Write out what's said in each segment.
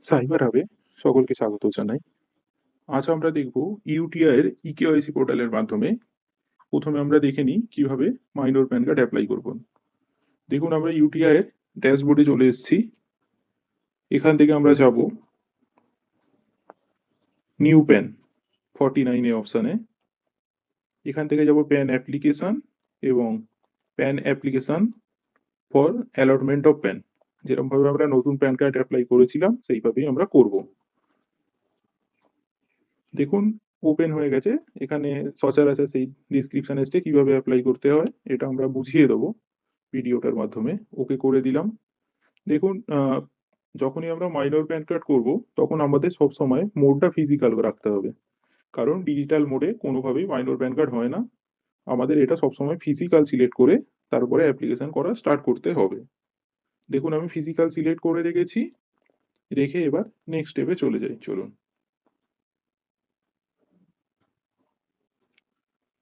Cyber হাবে সকলকে স্বাগত জানাই। আজ আমরা দেখব ইউটিআই এর ইকেওয়াইসি পোর্টালের মাধ্যমে প্রথমে আমরা দেখে নিই কিভাবে মাইনর প্যান কার্ড অ্যাপ্লাই করব। দেখুন আমরা ইউটিআই এর ড্যাশবোর্ডে চলে এসেছি। এখান থেকে আমরা যাব নিউ প্যান 49 এ অপশানে। এখান থেকে যাব প্যান অ্যাপ্লিকেশন এবং pan application for allotment of pan. যেরকমভাবে আমরা নতুন প্যান কার্ড অ্যাপ্লাই করেছিলাম সেইভাবেই আমরা করব। দেখুন ওপেন হয়ে গেছে। এখানে সচরাচর সেই ডেসক্রিপশন এসছে কিভাবে অ্যাপ্লাই করতে হয়। এটা আমরা বুঝিয়ে দেবো ভিডিওটার মাধ্যমে। ওকে করে দিলাম। দেখুন যখনই আমরা মাইনর প্যান কার্ড করব তখন আমাদের সবসময় মোডটা ফিজিক্যাল রাখতে হবে। কারণ ডিজিটাল মোডে কোনোভাবেই মাইনর প্যান কার্ড হয় না। আমাদের এটা সবসময় ফিজিক্যাল সিলেক্ট করে তারপরে অ্যাপ্লিকেশন করা স্টার্ট করতে হবে। দেখুন আমি ফিজিক্যাল সিলেক্ট করে রেখেছি। রেখে এবার নেক্সট স্টেপে চলে যাই, চলুন।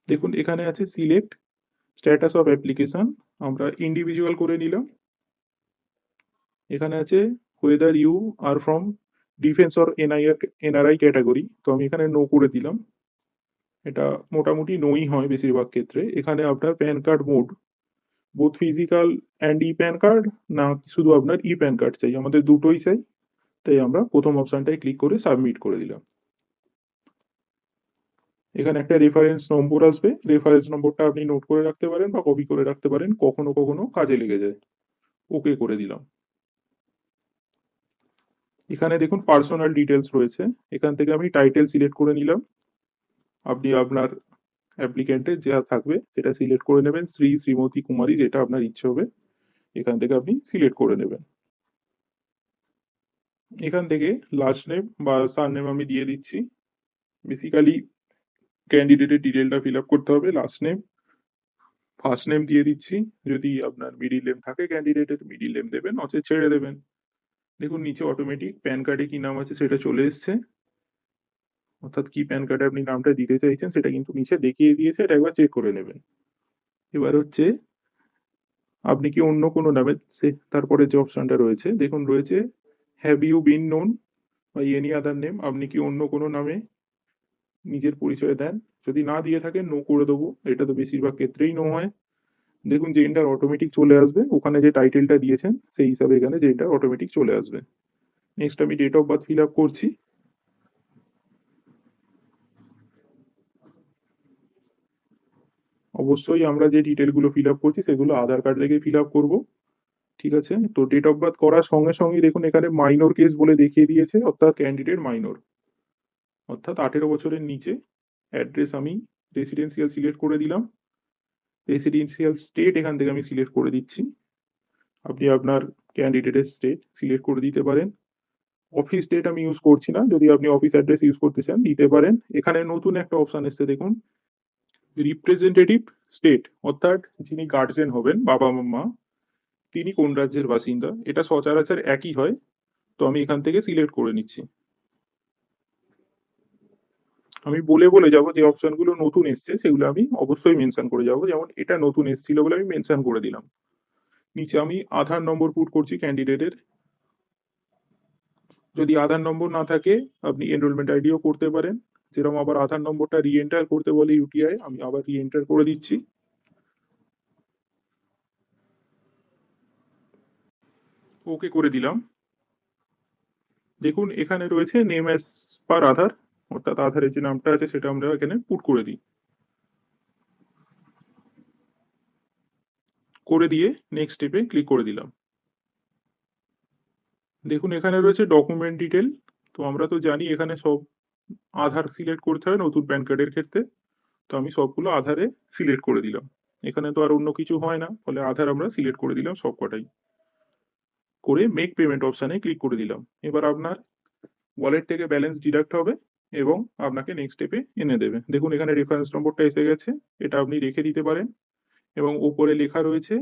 দেখুন এখানে আছে সিলেক্ট স্ট্যাটাস অফ অ্যাপ্লিকেশন। আমরা ইন্ডিভিজুয়াল করে নিলাম। এখানে আছে whether you are from defence or NRI category, তো আমি এখানে নো করে দিলাম। এটা মোটামুটি নোই হয় বেশিরভাগ ক্ষেত্রে। এখানে আপনার pan card mode both physical and E pan card, না শুধু আপনার ই প্যান কার্ড চাই, আমাদের দুটোই চাই। তাই আমরা প্রথম অপশনটায় ক্লিক করে সাবমিট করে দিলাম। এখানে একটা রেফারেন্স নম্বর আসবে। রেফারেন্স নম্বরটা আপনি নোট করে রাখতে পারেন বা কপি করে রাখতে পারেন, কখনো কখনো কাজে লেগে যায়। ওকে করে দিলাম। এখানে দেখুন পার্সোনাল ডিটেলস রয়েছে। এখান থেকে আমি টাইটেল সিলেক্ট করে নিলাম। আপনি আপনার অ্যাপ্লিকেন্টের যা থাকবে সেটা সিলেক্ট করে নেবেন, শ্রী, শ্রীমতী, কুমারী, যেটা আপনার ইচ্ছে হবে এখান থেকে আপনি সিলেক্ট করে নেবেন। এখান থেকে লাস্ট নেম বা সারনেম আমি দিয়ে দিচ্ছি। বেসিক্যালি ক্যান্ডিডেটের ডিটেলটা ফিল আপ করতে হবে। লাস্ট নেম, ফার্স্ট নেম দিয়ে দিচ্ছি। যদি আপনার মিডিল নেম থাকে ক্যান্ডিডেটের, মিডিল নেম দেবেন, নচেত ছেড়ে দেবেন। দেখুন নিচে অটোমেটিক প্যান কার্ডে কি নাম আছে সেটা চলে এসছে। অর্থাৎ কি প্যান কার্ডে আপনি নামটা দিতে চাইছেন সেটা কিন্তু নিচে দেখিয়ে দিয়েছে, এটা একবার চেক করে নেবেন। এবার হচ্ছে আপনি কি অন্য কোনো নামে, সে তারপরে যে অপশনটা রয়েছে দেখুন রয়েছে হ্যাভ ইউ বিন নোন বা এনি আদার নেম। আপনি কি অন্য কোনো নামে নিজের পরিচয় দেন? যদি না দিয়ে থাকেন নো করে দেবো। এটা তো বেশিরভাগ ক্ষেত্রেই নো হয়। দেখুন জেন্ডার অটোমেটিক চলে আসবে, ওখানে যে টাইটেলটা দিয়েছেন সেই হিসাবে এখানে জেন্ডার অটোমেটিক চলে আসবে। নেক্সট আমি date of birth fill up করছি। অবশ্যই আমরা যে ডিটেলগুলো ফিল আপ করছি সেগুলো আধার কার্ড থেকে ফিল আপ করবো। ঠিক আছে, তো ডেট অফ বার্থ করার সঙ্গে সঙ্গে দেখুন এখানে মাইনর কেস বলে দেখিয়ে দিয়েছে, অর্থাৎ ক্যান্ডিডেট মাইনর, অর্থাৎ 18 বছরের নিচে। অ্যাড্রেস আমি রেসিডেন্সিয়াল সিলেক্ট করে দিলাম। রেসিডেন্সিয়াল স্টেট এখান থেকে আমি সিলেক্ট করে দিচ্ছি। আপনি আপনার ক্যান্ডিডেটের স্টেট সিলেক্ট করে দিতে পারেন। অফিস ডেট আমি ইউজ করছি না, যদি আপনি অফিস অ্যাড্রেস ইউজ করতে চান দিতে পারেন। এখানে নতুন একটা অপশন এসছে দেখুন, রিপ্রেজেন্টেটিভ স্টেট, অর্থাৎ যিনি গার্জেন হবেন, বাবা মা, তিনি কোন রাজ্যের বাসিন্দা। এটা সচরাচর একই হয়, তো আমি এখান থেকে সিলেক্ট করে নিচ্ছি। আমি বলে বলে যাব যে অপশনগুলো নতুন এসছে সেগুলো আমি অবশ্যই মেনশন করে যাব, যেমন এটা নতুন এসেছিল বলে আমি মেনশন করে দিলাম। নিচে আমি আধার নম্বর পুট করছি ক্যান্ডিডেটের। যদি আধার নম্বর না থাকে আপনি এনরোলমেন্ট আইডিও করতে পারেন। যেরকম আবার আধার নম্বরটা রি এন্টার করতে বলে ইউটিআই, আমি আবার রি এন্টার করে দিচ্ছি। ওকে করে দিলাম। দেখুন এখানে রয়েছে নেম অ্যাজ পার আধার, অর্থাৎ আধারের যে নামটা আছে সেটা আমরা এখানে পুট করে দিই। করে দিয়ে নেক্সট স্টেপে ক্লিক করে দিলাম। দেখুন এখানে রয়েছে ডকুমেন্ট ডিটেল। তো আমরা তো জানি এখানে সব আধার সিলেক্ট করতে হয় নতুন প্যান কার্ডের ক্ষেত্রে। তো আমি সবগুলো আধারে সিলেক্ট করে দিলাম। এখানে তো আর অন্য কিছু হয় না, ফলে আধার আমরা সিলেক্ট করে দিলাম সব কটাই। করে মেক পেমেন্ট অপশানে ক্লিক করে দিলাম। এবার আপনার ওয়ালেট থেকে ব্যালেন্স ডিডাক্ট হবে এবং আপনাকে নেক্সট স্টেপে এনে দেবে। দেখুন এখানে রেফারেন্স নম্বরটা এসে গেছে, এটা আপনি রেখে দিতে পারেন। এবং উপরে লেখা রয়েছে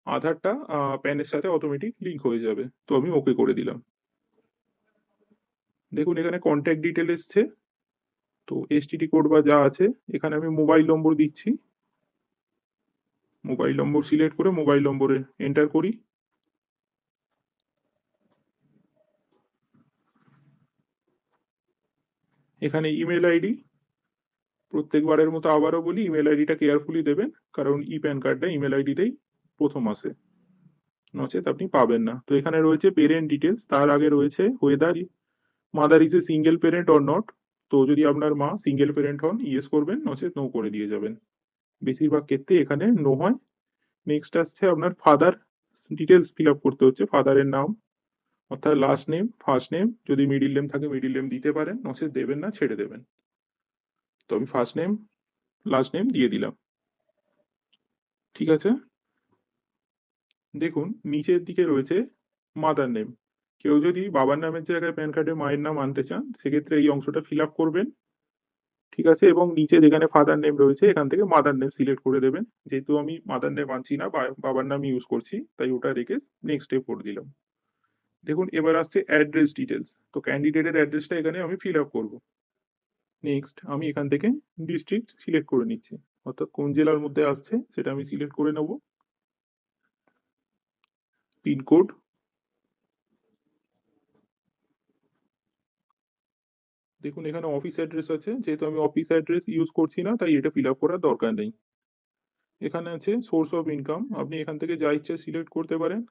আধারটা প্যানের সাথে অটোমেটিক লিঙ্ক হয়ে যাবে। তো আমি ওকে করে দিলাম। দেখুন এখানে কন্ট্যাক্ট ডিটেল এসছে। তো এসটিডি কোড বা যা আছে, এখানে আমি মোবাইল নম্বর দিচ্ছি। মোবাইল নম্বর সিলেক্ট করে মোবাইল নম্বরে এন্টার করি। এখানে ইমেল আইডি, প্রত্যেকবারের মতো আবারও বলি ইমেল আইডিটা কেয়ারফুলি দেবেন, কারণ ই প্যান কার্ডটা ইমেল আইডিতেই প্রথম আসে, নচেত আপনি পাবেন না। তো এখানে রয়েছে পেরেন্ট ডিটেলস, তার আগে রয়েছে weather mother is a single parent or not. তো যদি আপনার মা সিঙ্গেল পেরেন্ট হন ইয়েস করবেন, নচেত নো করে দিয়ে যাবেন। বেশিরভাগ ক্ষেত্রে এখানে নো হয়। নেক্সট আসছে আপনার ফাদার ডিটেলস ফিল আপ করতে হচ্ছে, ফাদারের নাম অর্থাৎ লাস্ট নেম, ফার্স্ট নেম, যদি মিডিল নেম থাকে মিডিল নেম দিতে পারেন, নচেত দেবেন না, ছেড়ে দেবেন। তো আমি ফার্স্ট নেম লাস্ট নেম দিয়ে দিলাম। ঠিক আছে, দেখুন নিচের দিকে রয়েছে মাদার নেম। কেউ যদি বাবার নামের জায়গায় প্যান কার্ডে মায়ের নাম আনতে চান সেক্ষেত্রে এই অংশটা ফিল আপ করবেন। ঠিক আছে, এবং নিচে যেখানে ফাদার নেম রয়েছে এখান থেকে মাদার নেম সিলেক্ট করে দেবেন। যেহেতু আমি মাদার নেম আনছি না, বাবার নাম ইউজ করছি, তাই ওটা রেখে নেক্সট স্টেপ করে দিলাম। দেখুন এবার আসছে অ্যাড্রেস ডিটেলস। তো ক্যান্ডিডেটের অ্যাড্রেসটা এখানে আমি ফিল আপ করবো। নেক্সট আমি এখান থেকে ডিস্ট্রিক্ট সিলেক্ট করে নিচ্ছি, অর্থাৎ কোন জেলার মধ্যে আসছে সেটা আমি সিলেক্ট করে নেব। পিনকোড, দেখুন এখানে অফিস অ্যাড্রেস আছে, যেহেতু আমি অফিস অ্যাড্রেস ইউজ করছি না তাই এটা ফিল আপ করার দরকার নেই। এখানে আছে সোর্স অফ ইনকাম, আপনি এখান থেকে যা ইচ্ছে সিলেক্ট করতে পারেন।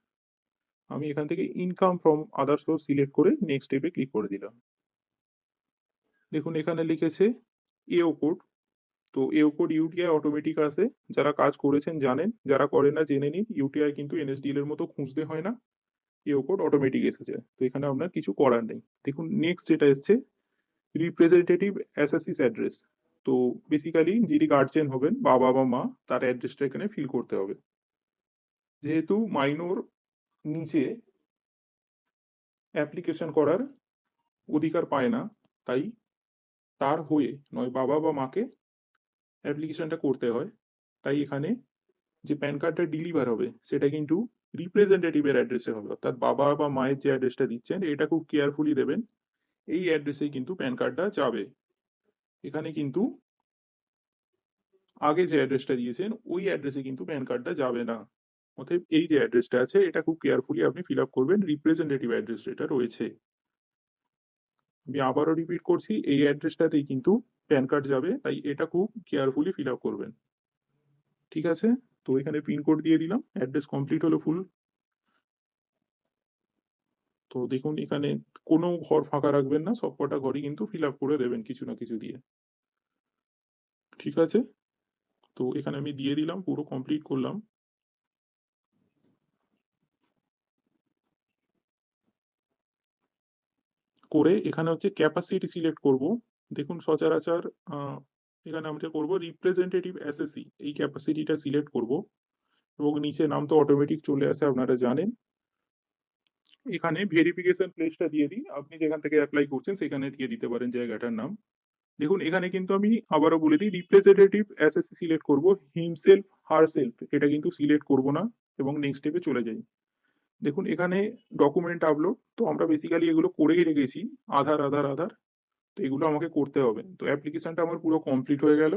আমি এখান থেকে income from other source select করে নেক্সট স্টেপে ক্লিক করে দিলাম। দেখুন এখানে লিখেছে এও কোড। তো এও কোড ইউটিআই অটোমেটিক আসে, যারা কাজ করেছেন জানেন, যারা করে না জেনে নিন, ইউটিআই কিন্তু এনএসডিএল এর মতো খুঁজতে হয় না, এও কোড অটোমেটিক এসেছে, তো এখানে আপনার কিছু করার নেই। দেখুন নেক্সট যেটা এসছে রিপ্রেজেন্টেটিভ অ্যাসেসিস অ্যাড্রেস। তো বেসিক্যালি যিনি গার্জেন হবেন বাবা বা মা, তার অ্যাড্রেসটা এখানে ফিল করতে হবে। যেহেতু মাইনর নিচে অ্যাপ্লিকেশন করার অধিকার পায় না, তাই তার হয়ে নয় বাবা বা মাকে অ্যাপ্লিকেশনটা করতে হয়। তাই এখানে যে প্যান কার্ডটা ডেলিভার হবে সেটা কিন্তু রিপ্রেজেন্টেটিভের অ্যাড্রেসে হবে, অর্থাৎ বাবা বা মায়ের যে অ্যাড্রেসটা দিচ্ছেন এটা খুব কেয়ারফুলি দেবেন, এই অ্যাড্রেসেই কিন্তু প্যান কার্ডটা যাবে। এখানে কিন্তু আগে যে অ্যাড্রেসটা দিয়েছেন ওই অ্যাড্রেসে কিন্তু প্যান কার্ডটা যাবে না। অতএব এই যে অ্যাড্রেসটা আছে এটা খুব কেয়ারফুলি আপনি ফিল আপ করবেন, রিপ্রেজেন্টেটিভ অ্যাড্রেস যেটা রয়েছে। আমি আবারও রিপিট করছি, এই অ্যাড্রেসটাতেই কিন্তু প্যান কার্ড যাবে, তাই এটা খুব কেয়ারফুলি ফিল আপ করবেন। ঠিক আছে, তো এখানে পিনকোড দিয়ে দিলাম, অ্যাড্রেস কমপ্লিট হলো ফুল। তো দেখুন এখানে কোনো ঘর ফাঁকা রাখবেন না, সবকটা ঘরই কিন্তু ফিল আপ করে দেবেন কিছু না কিছু দিয়ে। ঠিক আছে, তো এখানে আমি দিয়ে দিলাম, পুরো কমপ্লিট করলাম। করে এখানে হচ্ছে ক্যাপাসিটি সিলেক্ট করব। দেখুন সচরাচর এখানে আমরা করব রিপ্রেজেন্টেটিভ এসএসসি, এই ক্যাপাসিটিটা সিলেক্ট করব, এবং নিচে নাম তো অটোমেটিক চলে আসে আপনারা জানেন। এখানে ভেরিফিকেশন প্লেসটা দিয়ে দিই, আপনি যেখান থেকে অ্যাপ্লাই করছেন সেখানে দিয়ে দিতে পারেন জায়গাটার নাম। দেখুন এখানে কিন্তু আমি আবারও বলে দিই রিপ্রেজেন্টেটিভ এসএসসি সিলেক্ট করব, হিমসেলফ হারসেলফ এটা কিন্তু সিলেক্ট করব না, এবং নেক্সট স্টেপে চলে যাই। দেখুন এখানে ডকুমেন্ট আপলোড, তো আমরা বেসিক্যালি এগুলো করেই রেখেছি, আধার আধার আধার, তো এগুলো আমাকে করতে হবে। তো অ্যাপ্লিকেশনটা আমার পুরো কমপ্লিট হয়ে গেল,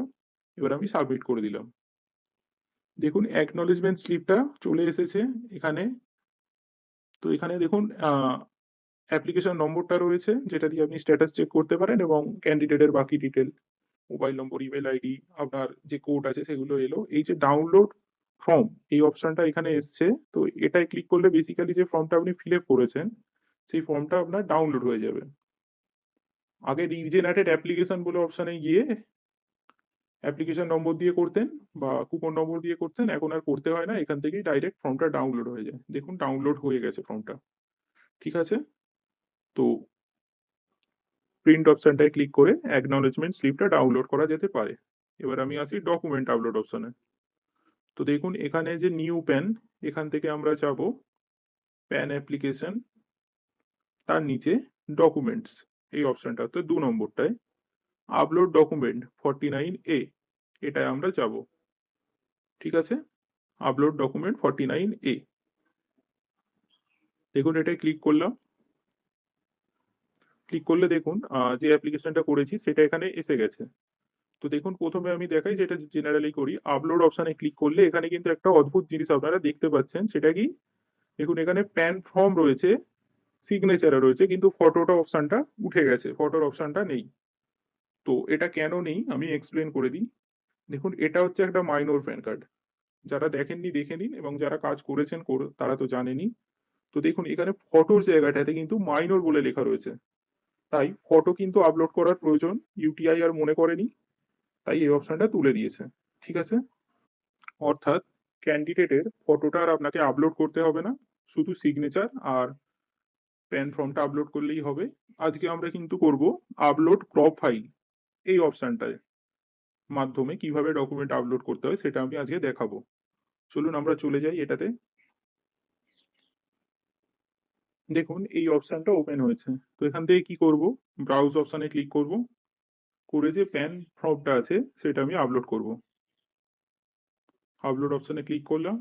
এবার আমি সাবমিট করে দিলাম। দেখুন অ্যাকনলেজমেন্ট স্লিপটা চলে এসেছে এখানে। তো এখানে দেখুন অ্যাপ্লিকেশন নম্বরটা রয়েছে যেটা দিয়ে আপনি স্ট্যাটাস চেক করতে পারেন, এবং ক্যান্ডিডেটের বাকি ডিটেল, মোবাইল নম্বর, ইমেল আইডি, আপনার যে কোড আছে সেগুলো এলো। এই যে ডাউনলোড ফর্ম, এই অপশনটা এখানে এসছে, তো এটাই ক্লিক করলে বেসিক্যালি যে ফর্মটা আপনি ফিল আপ করেছেন সেই ফর্মটা আপনার ডাউনলোড হয়ে যাবে। আগে রিজেনারেটেড অ্যাপ্লিকেশন বলে অপশনে গিয়ে অ্যাপ্লিকেশন নম্বর দিয়ে করতেন বা কুপন নম্বর দিয়ে করতেন, এখন আর করতে হয় না, এখান থেকেই ডাইরেক্ট ফর্মটা ডাউনলোড হয়ে যায়। দেখুন ডাউনলোড হয়ে গেছে ফর্মটা। ঠিক আছে, তো প্রিন্ট অপশনটায় ক্লিক করে অ্যাকনলেজমেন্ট স্লিপটা ডাউনলোড করা যেতে পারে। এবার আমি আসি ডকুমেন্ট আপলোড অপশনে। তো দেখুন এখানে যে নিউ প্যান, এখান থেকে আমরা যাব প্যান অ্যাপ্লিকেশন, তার নিচে ডকুমেন্টস, এই অপশনটা তো 2 নম্বরটায় আপলোড ডকুমেন্ট 49A, এটাই আমরা যাব। ঠিক আছে, আপলোড ডকুমেন্ট 49A, দেখুন এটাই ক্লিক করলাম। ক্লিক করলে দেখুন যে অ্যাপ্লিকেশনটা করেছি সেটা এখানে এসে গেছে। তো দেখুন প্রথমে আমি দেখাই, যেটা জেনারেলি করি, আপলোড অপশনে ক্লিক করলে এখানে কিন্তু একটা অদ্ভুত জিনিস আপনারা দেখতে পাচ্ছেন, সেটা কি, দেখুন এখানে প্যান ফর্ম রয়েছে, সিগনেচারে রয়েছে, কিন্তু ফটোটা অপশনটা উঠে গেছে, ফটোর অপশনটা নেই। তো এটা কেন নেই আমি এক্সপ্লেন করে দিই। দেখুন, এটা হচ্ছে একটা মাইনর প্যান কার্ড। যারা দেখেননি দেখে নিন, এবং যারা কাজ করেছেন তারা তো জানেনই। তো দেখুন, এখানে ফটোর জায়গাটাতে কিন্তু মাইনর বলে লেখা রয়েছে। তাই ফটো কিন্তু আপলোড করার প্রয়োজন ইউটিআই আর মনে করেনি, তাই এই অপশনটা তুলে দিয়েছে। ঠিক আছে? অর্থাৎ ক্যান্ডিডেটের ফটোটা আর আপনাকে আপলোড করতে হবে না, শুধু সিগনেচার আর প্যান ফর্মটা আপলোড করলেই হবে। আজকে আমরা কিন্তু করব আপলোড ক্রপ ফাইল, এই অপশনটায় মাধ্যমে কিভাবে ডকুমেন্ট আপলোড করতে হয় সেটা আমি আজকে দেখাবো। চলুন আমরা চলে যাই এটাতে। দেখুন, এই অপশনটা ওপেন হয়েছে। তো এখান থেকে কি করব, ব্রাউজ অপশনে ক্লিক করব, করে যে প্যান ফর্মটা আছে সেটা আমি আপলোড করব। আপলোড অপশনে ক্লিক করলাম।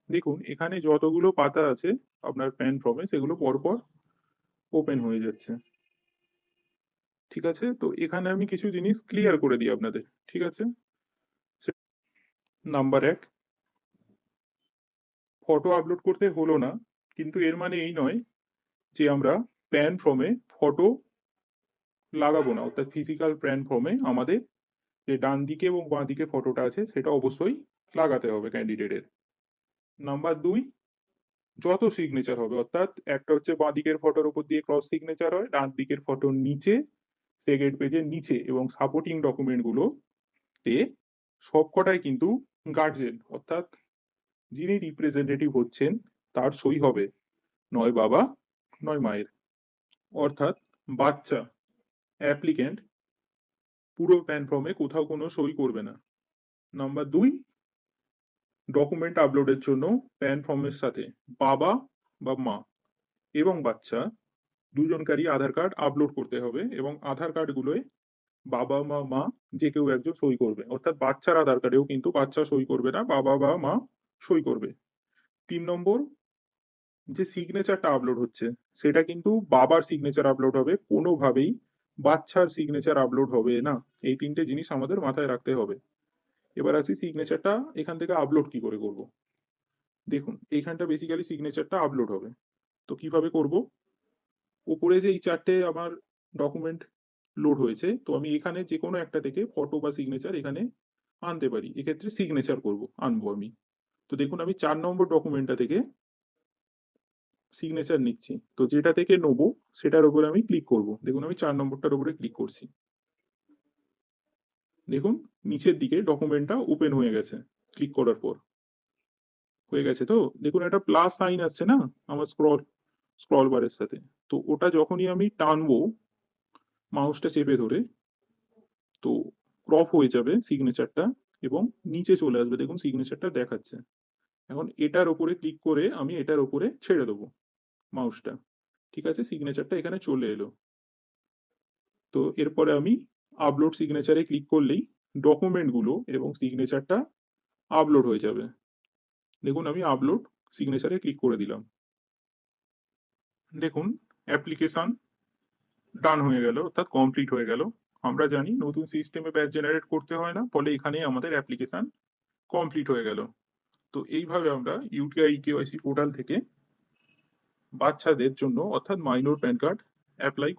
দেখুন, এখানে যতগুলো পাতা আছে আপনার প্যান ফর্মে সেগুলো পরপর ওপেন হয়ে যাচ্ছে। ঠিক আছে? তো এখানে আমি কিছু জিনিস ক্লিয়ার করে দিই আপনাদের। ঠিক আছে? নাম্বার ১, ফটো আপলোড করতে হলো না, কিন্তু এর মানে এই নয় যে আমরা প্যান ফর্মে ফটো লাগাবো না। অর্থাৎ ফিজিক্যাল প্যান ফর্মে আমাদের যে ডান দিকে এবং বাঁ দিকে ফটোটা আছে সেটা অবশ্যই লাগাতে হবে ক্যান্ডিডেটের। নাম্বার ২, যত সিগনেচার হবে, অর্থাৎ একটা হচ্ছে বাঁ দিকের ফটোর উপর দিয়ে ক্রস সিগনেচার হয়, ডান দিকের ফটোর নিচে, সেকেন্ড পেজের নিচে এবং সাপোর্টিং ডকুমেন্ট গুলোতে সবকটাই কিন্তু গার্জেন, অর্থাৎ যিনি রিপ্রেজেন্টেটিভ হচ্ছেন তার সই হবে, নয় বাবা নয় মায়ের। অর্থাৎ বাচ্চা অ্যাপ্লিক্যান্ট পুরো প্যান ফর্মে কোথাও কোনো সই করবে না। নাম্বার ২, ডকুমেন্ট আপলোডের জন্য প্যান ফর্মের সাথে বাবা বা মা এবং বাচ্চা দুজনকারই আধার কার্ড আপলোড করতে হবে, এবং আধার কার্ডগুলোয় বাবা বা মা যে কেউ একজন সই করবে। অর্থাৎ বাচ্চার আধার কার্ডেও কিন্তু বাচ্চা সই করবে না, বাবা বা মা সই করবে। ৩ নম্বর, যে সিগনেচারটা আপলোড হচ্ছে সেটা কিন্তু বাবার সিগনেচার আপলোড হবে, কোনোভাবেই বাচ্চার সিগনেচার আপলোড হবে না। এই ৩টে জিনিস আমাদের মাথায় রাখতে হবে। এবার আসি সিগনেচারটা এখান থেকে আপলোড কি করে করব। দেখুন, এইখানটা বেসিক্যালি সিগনেচারটা আপলোড হবে। তো কিভাবে করব? উপরে যে এই ৪টে আমার ডকুমেন্ট লোড হয়েছে, তো আমি এখানে যেকোনো একটা থেকে ফটো বা সিগনেচার এখানে আনতে পারি। এক্ষেত্রে সিগনেচার আনবো আমি। তো দেখুন, আমি ৪ নম্বর ডকুমেন্টটা থেকে সিগনেচার নিচ্ছি। তো যেটা থেকে নেবো সেটার উপরে আমি ক্লিক করব। দেখুন, আমি ৪ নম্বরটার উপরে ক্লিক করছি। দেখুন, নিচের দিকে ডকুমেন্টটা ওপেন হয়ে গেছে ক্লিক করার পর। হয়ে গেছে তো? দেখুন, একটা প্লাস সাইন আসছে না আমার স্ক্রল বারের সাথে। তো ওটা যখনই আমি টানবো মাউসটা চেপে ধরে, তো ক্রপ হয়ে যাবে সিগনেচারটা এবং নিচে চলে আসবে। দেখুন, সিগনেচারটা দেখাচ্ছে। এখন এটার উপরে ক্লিক করে আমি এটার উপরে ছেড়ে দেবো মাউসটা। ঠিক আছে? সিগনেচারটা এখানে চলে এলো। তো এরপরে আমি আপলোড সিগনেচারে ক্লিক করলেই ডকুমেন্টগুলো এবং সিগনেচারটা আপলোড হয়ে যাবে। দেখুন, আমি আপলোড সিগনেচারে ক্লিক করে দিলাম। দেখুন, অ্যাপ্লিকেশন ডান হয়ে গেল, অর্থাৎ কমপ্লিট হয়ে গেল। আমরা জানি নতুন সিস্টেমে ব্যাচ জেনারেট করতে হয় না, ফলে এখানেই আমাদের অ্যাপ্লিকেশন কমপ্লিট হয়ে গেল। তো এইভাবে আমরা ইউটিআই কেওয়াইসি পোর্টাল থেকে বাচ্চাদের জন্য অর্থাৎ মাইনর প্যান কার্ড অ্যাপ্লাই